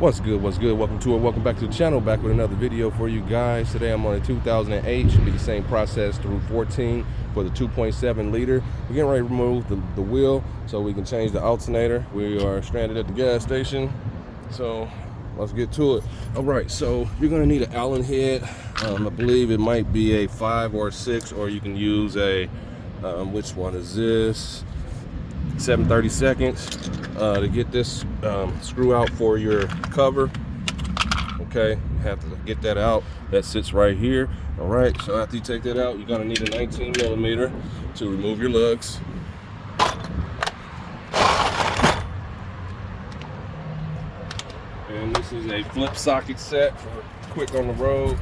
What's good, welcome back to the channel, back with another video for you guys. Today I'm on a 2008, should be the same process through 14 for the 2.7 liter. We're getting ready to remove the wheel so we can change the alternator. We are stranded at the gas station, so let's get to it. All right, so you're gonna need an Allen head. I believe it might be a 5 or a 6, or you can use a which one is this, 7/32 to get this screw out for your cover. Okay, you have to get that out. That sits right here. All right, so after you take that out, you're gonna need a 19 millimeter to remove your lugs. And this is a flip socket set for quick on the road.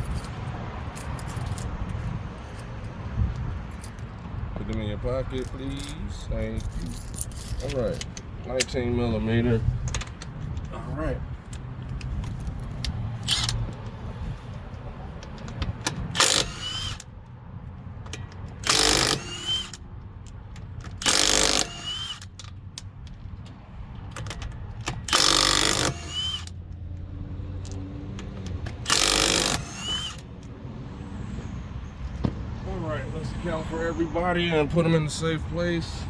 Put them in your pocket, please. Thank you. All right, 19 millimeter. All right. Alright, let's account for everybody and put them in the safe place.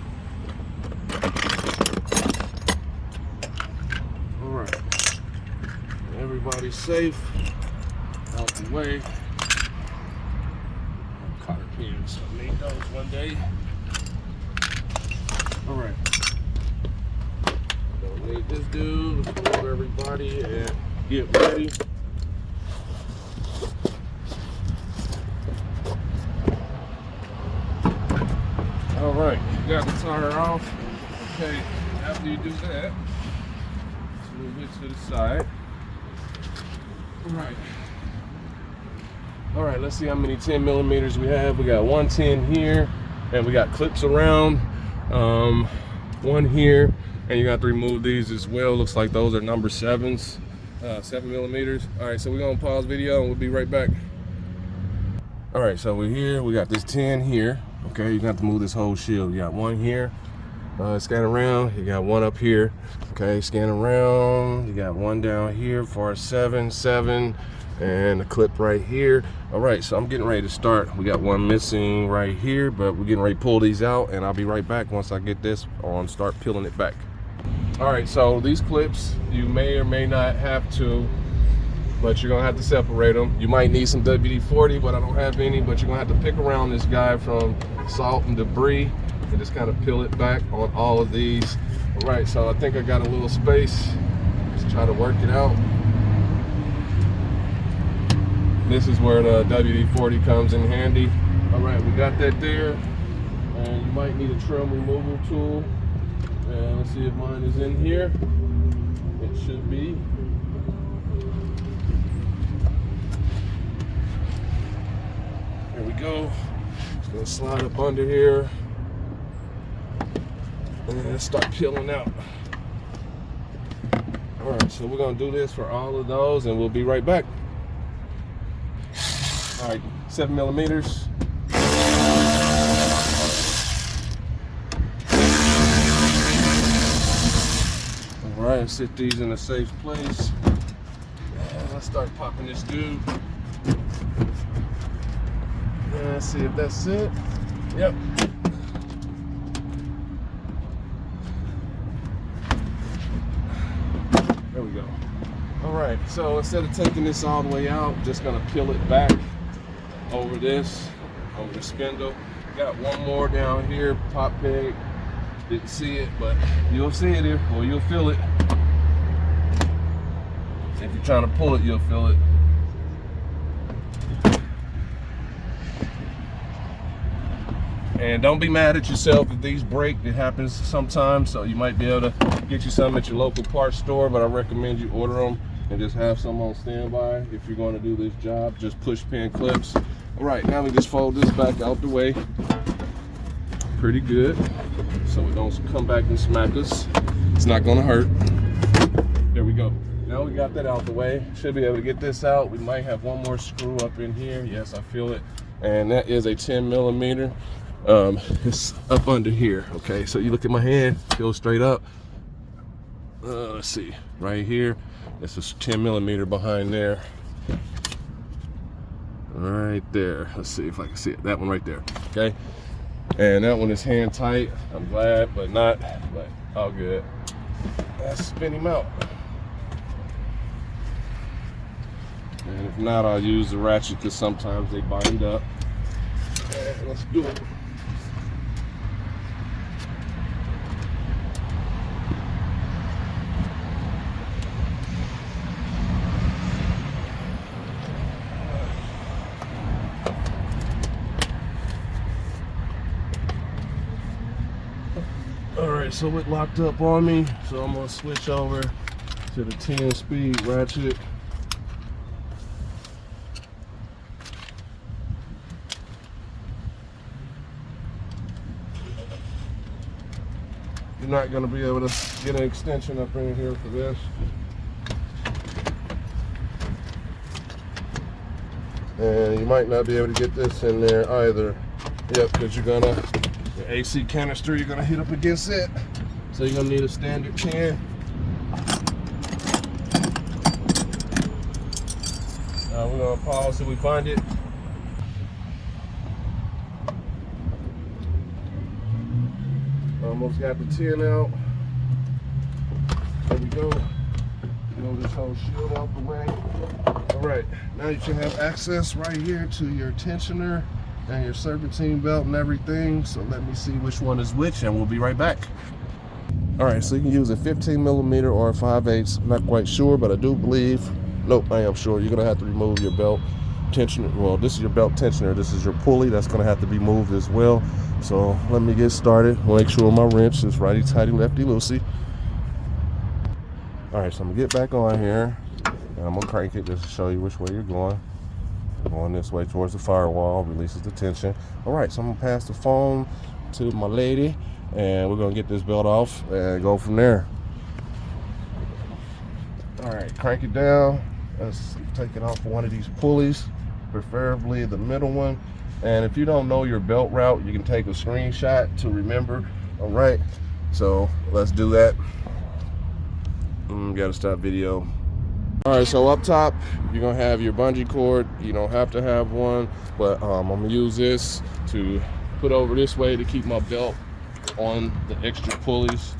Alright, everybody's safe, out the way. Cotter pins, I need those one day. Alright, don't need this dude. Let's move everybody and get ready. All right, you got the tire off. Okay, after you do that, let's move it to the side. All right, let's see how many 10 millimeters we have. We got 110 here, and we got clips around, one here, and you got to remove these as well. Looks like those are number 7s, 7 millimeters. All right, so we're gonna pause video and we'll be right back. All right, so we're here, we got this 10 here. Okay, you got to move this whole shield. You got one here, scan around. You got one up here. Okay, scan around. You got one down here for 7, and a clip right here. All right, so I'm getting ready to start. We got one missing right here, but we're getting ready to pull these out, and I'll be right back once I get this on, start peeling it back. All right, so these clips, you may or may not have to, but you're gonna have to separate them. You might need some WD-40, but I don't have any, but you're gonna have to pick around this guy from salt and debris and just kind of peel it back on all of these. All right, so I think I got a little space. Let's try to work it out. This is where the WD-40 comes in handy. All right, we got that there. And you might need a trim removal tool. And let's see if mine is in here. It should be. There we go. Just gonna slide up under here and start peeling out. All right, so we're gonna do this for all of those and we'll be right back. All right, 7 millimeters. All right, sit these in a safe place. And let's start popping this dude. Let's see if that's it. Yep. There we go. All right, so instead of taking this all the way out, just gonna peel it back over this, over the spindle. Got one more down here, pop peg. Didn't see it, but you'll see it here, or you'll feel it. If you're trying to pull it, you'll feel it. And don't be mad at yourself if these break. It happens sometimes, so you might be able to get you some at your local parts store, but I recommend you order them and just have some on standby if you're going to do this job. Just push pin clips. All right, now we just fold this back out the way. Pretty good, so it don't come back and smack us. It's not gonna hurt. There we go. Now we got that out the way. Should be able to get this out. We might have one more screw up in here. Yes, I feel it. And that is a 10 millimeter. It's up under here. Okay, so you look at my hand, go straight up. Let's see, right here. It's a 10 millimeter behind there. Right there. Let's see if I can see it. That one right there. Okay. And that one is hand tight. I'm glad, but all good. Let's spin him out. And if not, I'll use the ratchet because sometimes they bind up. And let's do it. Alright, so it locked up on me, so I'm going to switch over to the 10-speed ratchet. You're not going to be able to get an extension up in here for this. And you might not be able to get this in there either. Yep, because the AC canister, you're gonna hit up against it. So you're gonna need a standard 10. We're gonna pause till we find it. Almost got the 10 out. There we go. Throw this whole shield out the way. All right, now you should have access right here to your tensioner and your serpentine belt and everything. So let me see which one is which and we'll be right back. All right, so you can use a 15 millimeter or a 5/8. I'm not quite sure, but I do believe, nope, I am sure. You're gonna have to remove your belt tensioner. Well, this is your belt tensioner. This is your pulley. That's gonna have to be moved as well. So let me get started. Make sure my wrench is righty tighty, lefty loosey. All right, so I'm gonna get back on here and I'm gonna crank it just to show you which way you're going. Going this way towards the firewall, releases the tension. All right, so I'm gonna pass the phone to my lady and we're gonna get this belt off and go from there. All right, crank it down. Let's take it off one of these pulleys, preferably the middle one. And if you don't know your belt route, you can take a screenshot to remember. All right, so let's do that. Gotta stop video. All right, so up top, you're gonna have your bungee cord. You don't have to have one, but I'm gonna use this to put over this way to keep my belt on the extra pulleys.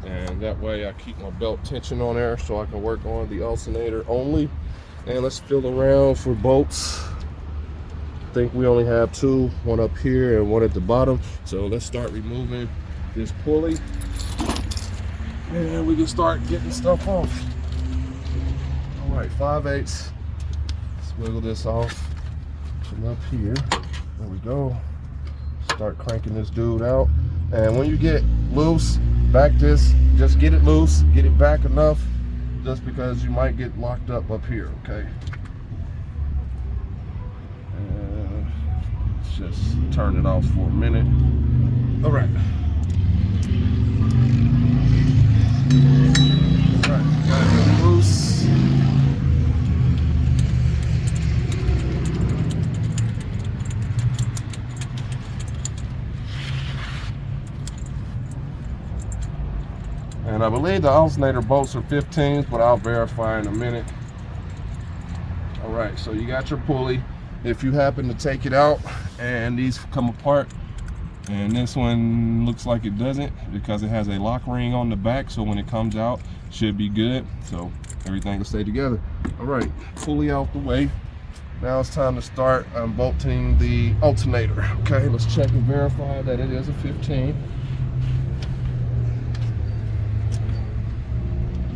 And that way I keep my belt tension on there so I can work on the alternator only. And let's feel around for bolts. I think we only have two, one up here and one at the bottom. So let's start removing this pulley. And we can start getting stuff off. All right, 5/8. Wiggle this off from up here. There we go. Start cranking this dude out. And when you get loose, back this, just get it loose, get it back enough, just because you might get locked up here, okay? And let's just turn it off for a minute. All right. All right, got it loose. And I believe the alternator bolts are 15s, but I'll verify in a minute. All right, so you got your pulley. If you happen to take it out and these come apart, and this one looks like it doesn't because it has a lock ring on the back, so when it comes out, it should be good. So everything will stay together. All right, pulley out the way. Now it's time to start unbolting the alternator. Okay, let's check and verify that it is a 15.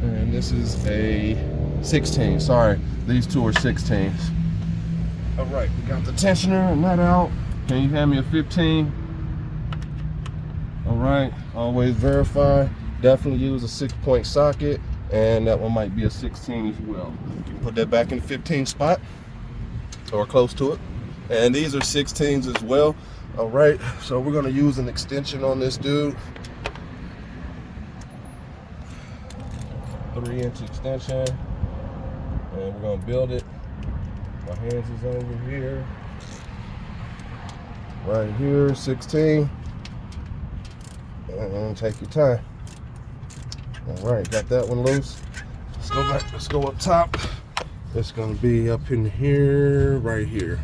And this is a 16, sorry. These two are 16s. All right, we got the tensioner and that out. Can you hand me a 15? All right, always verify. Definitely use a 6-point socket, and that one might be a 16 as well. You can put that back in the 15 spot, or close to it. And these are 16s as well. All right, so we're gonna use an extension on this dude. 3-inch extension, and we're gonna build it. My hands is over here, right here, 16, and take your time. All right, got that one loose. let's go back. Let's go up top. It's gonna be up in here, right here.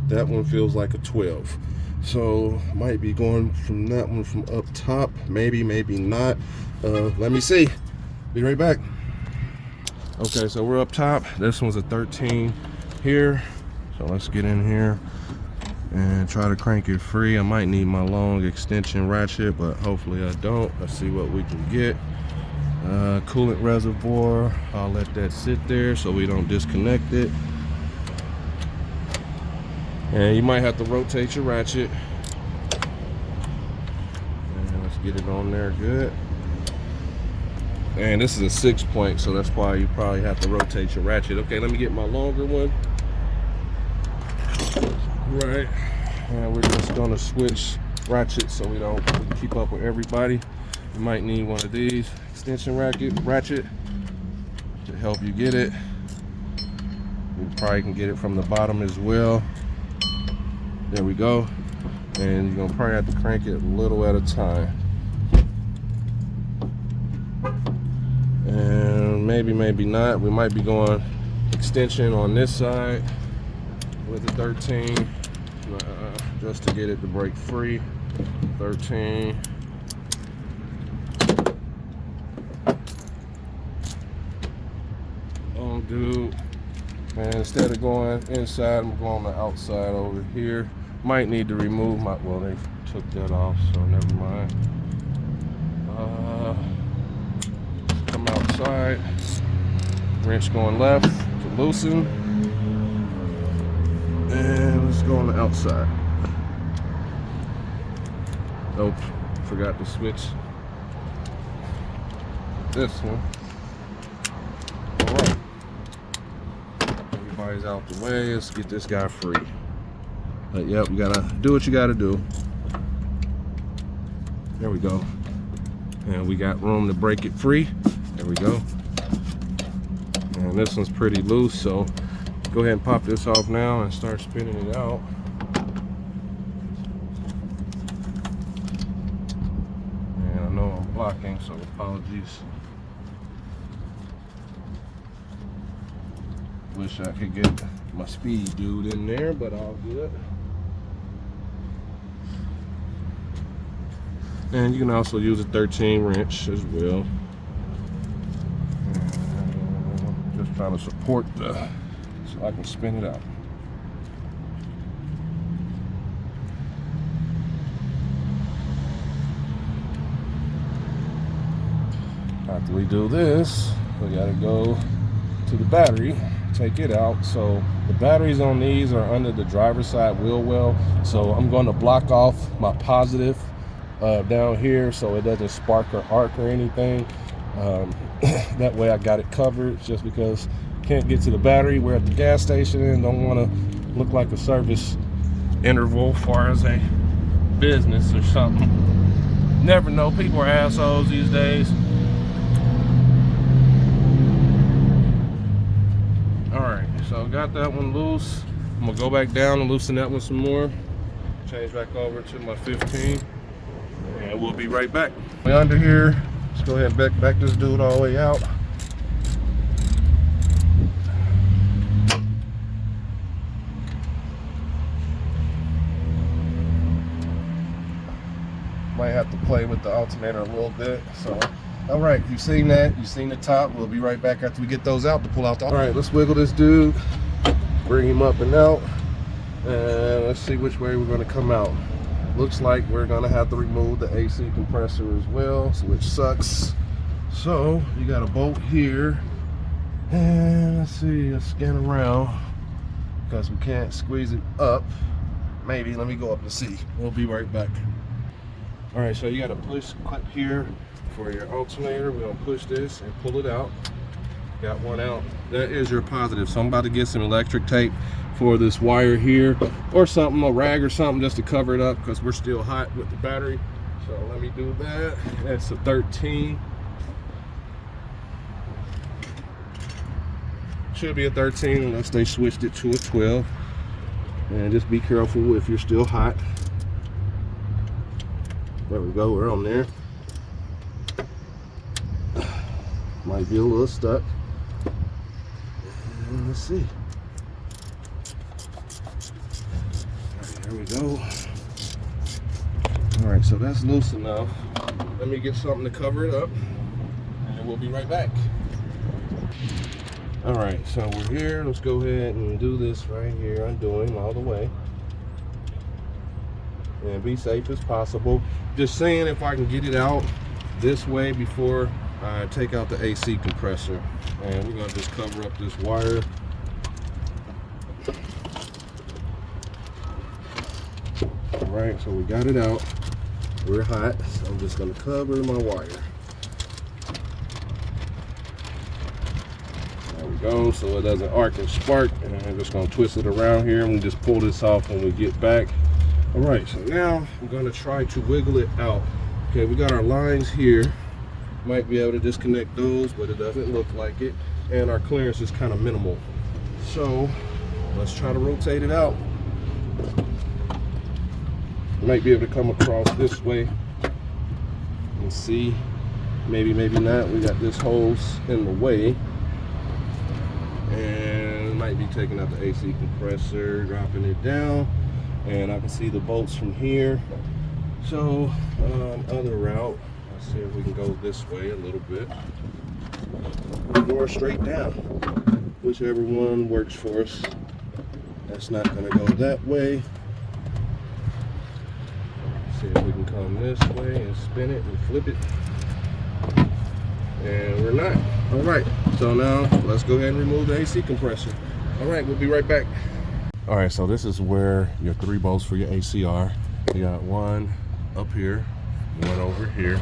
That one feels like a 12. So might be going from that one from up top. Maybe, maybe not. Let me see. Be right back. Okay, so we're up top. This one's a 13 here. So let's get in here and try to crank it free. I might need my long extension ratchet, but hopefully I don't. Let's see what we can get. Coolant reservoir, I'll let that sit there so we don't disconnect it. And you might have to rotate your ratchet. And let's get it on there good. And this is a 6-point, so that's why you probably have to rotate your ratchet. Okay, let me get my longer one. Right, and we're just gonna switch ratchets so we don't keep up with everybody. You might need one of these extension ratchet to help you get it. You probably can get it from the bottom as well. There we go. And you're gonna probably have to crank it a little at a time. And maybe, maybe not. We might be going extension on this side with the 13, just to get it to break free. 13. Oh, dude. And instead of going inside, I'm going on the outside over here. Might need to remove my, well, they took that off, so never mind. Come outside. Wrench going left to loosen. And let's go on the outside. Nope, forgot to switch this one. All right. Everybody's out the way. Let's get this guy free. But yep, you gotta do what you gotta do. There we go. And we got room to break it free. There we go. And this one's pretty loose, so go ahead and pop this off now and start spinning it out. And I know I'm blocking, so apologies. Wish I could get my speed dude in there, but all good. And you can also use a 13 wrench as well. And just trying to support the, so I can spin it out. After we do this, we gotta go to the battery, take it out. So the batteries on these are under the driver's side wheel well. So I'm going to block off my positive down here so it doesn't spark or arc or anything. That way I got it covered, just because can't get to the battery. We're at the gas station and don't want to look like a service interval as far as a business or something. Never know, people are assholes these days. Alright, so got that one loose. I'm gonna go back down and loosen that one some more. Change back over to my 15. And we'll be right back. We're under here. Let's go ahead and back this dude all the way out. Might have to play with the alternator a little bit. So, all right, you've seen that. You've seen the top. We'll be right back after we get those out to pull out the. All right, let's wiggle this dude. Bring him up and out. And let's see which way we're going to come out. Looks like we're gonna have to remove the AC compressor as well, which sucks. So you got a bolt here, and let's see, let's scan around because we can't squeeze it up. Maybe, let me go up and see. We'll be right back. All right, so you got a push clip here for your alternator. We're gonna push this and pull it out. Got one out. That is your positive. So I'm about to get some electric tape for this wire here, or something, a rag or something, just to cover it up because we're still hot with the battery. So let me do that. That's a 13. Should be a 13 unless they switched it to a 12. And just be careful if you're still hot. There we go, we're on there. Might be a little stuck. let's see. There we go. All right, so that's loose enough. Let me get something to cover it up, and we'll be right back. All right, so we're here. Let's go ahead and do this right here, undoing all the way. And be safe as possible. Just saying if I can get it out this way before I take out the AC compressor. And we're gonna just cover up this wire. All right, so we got it out. We're hot, so I'm just gonna cover my wire. There we go, so it doesn't arc and spark. And I'm just gonna twist it around here and just pull this off when we get back. All right, so now I'm gonna try to wiggle it out. Okay, we got our lines here. Might be able to disconnect those, but it doesn't look like it. And our clearance is kind of minimal. So let's try to rotate it out. Might be able to come across this way and see. Maybe not. We got this hose in the way. And might be taking out the AC compressor, dropping it down. And I can see the bolts from here. So other route, let's see if we can go this way a little bit, or straight down, whichever one works for us. That's not going to go that way. See if we can come this way and spin it and flip it. And we're not. All right, so now let's go ahead and remove the AC compressor. All right, we'll be right back. All right, so this is where your 3 bolts for your AC are. You got one up here, one over here,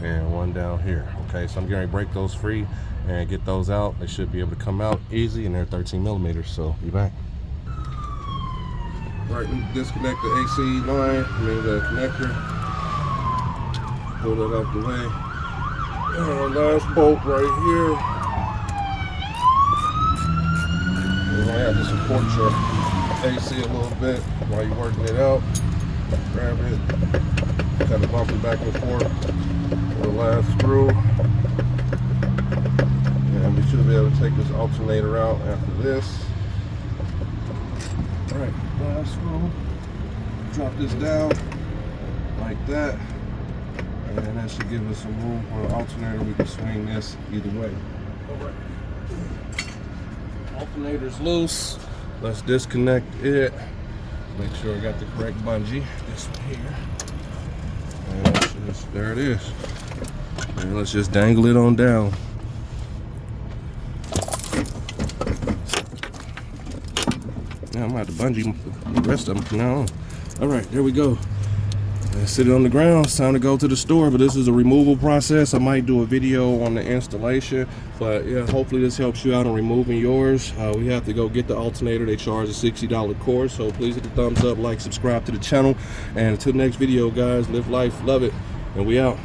and one down here. Okay, so I'm going to break those free and get those out. They should be able to come out easy, and they're 13 millimeters, so be back. All right, we disconnect the AC line, the connector, pull it out the way. And our last bolt right here. You're gonna have to support your AC a little bit while you're working it out. Grab it, kind of bump it back and forth for the last screw. And we should be able to take this alternator out after this. All right, last screw. Drop this down like that. And then that should give us some room for the alternator. We can swing this either way. All right. Alternator's loose. Let's disconnect it. Make sure I got the correct bungee. This one here. And there it is. And let's just dangle it on down. Now I'm gonna have to bungee the rest of them from now on. All right, there we go. Let's sit it on the ground. It's time to go to the store, but this is a removal process. I might do a video on the installation, but yeah, hopefully this helps you out in removing yours. We have to go get the alternator. They charge a $60 course, so please hit the thumbs up, like, subscribe to the channel, and until the next video, guys, live life, love it, and we out.